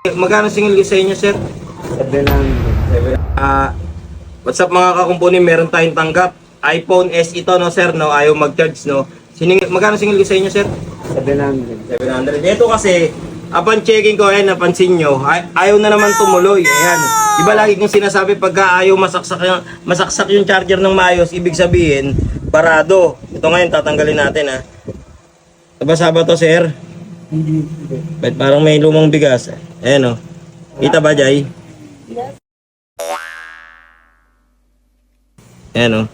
Magkano single sa inyo, sir? 700. What's up mga kakumpuni, meron tayong tanggap. iPhone S ito, no sir, no? Ayaw mag-charge, no? Magkano single sa inyo, sir? 700. 700. Ito kasi, upon checking ko, ayan, napansin nyo, ayaw na naman tumuloy. Ayan. Diba lagi kong sinasabi, pagka ayaw masaksak yung charger ng maayos, ibig sabihin, parado. Ito ngayon, tatanggalin natin, ha? Nabasa ba to, sir? Hindi. Ba't parang may lumang bigas? Ayan, oh. Kita ba, Jay? Yes. Ayan, oh.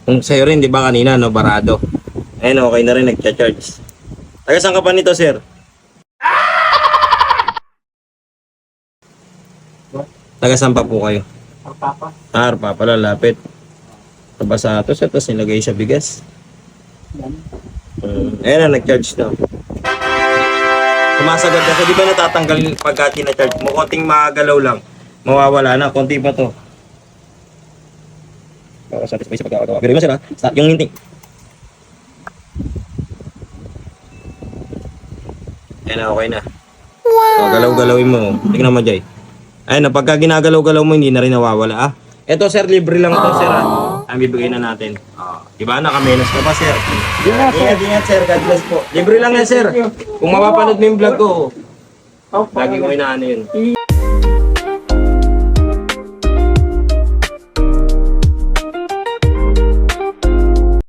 Kung sa'yo rin, di ba kanina, no, barado. Ayan, okay na rin, nagcha-charge. Taga saan ka pa nito, sir? Taga saan pa po kayo? Papa. Arpa pala, lapit. Nabasa ito, sir, tapos nilagay sa bigas. Ayan na, nag-charge na. Sumasagad kasi, di ba natatanggal pagka tina-charge mo? Konting magalaw lang, mawawala na, konti pa to. Para satisfy sa pagkakagawa. Pero yun, sir, ha? Yung hinting. Ayan na, okay na. Wow! Galaw-galawin mo. Tignan mo, Jay. Ayan na, pagka ginagalaw-galaw mo, hindi na rin nawawala, ah. Ito, sir, libre lang to, sir, ha? Ang bibigay na natin. Diba, nakamenos ka pa, sir? Ingat, sir. God bless po. Libre lang yan, sir. Kung mapapanood mo yung vlog ko, lagi ko inaano yun.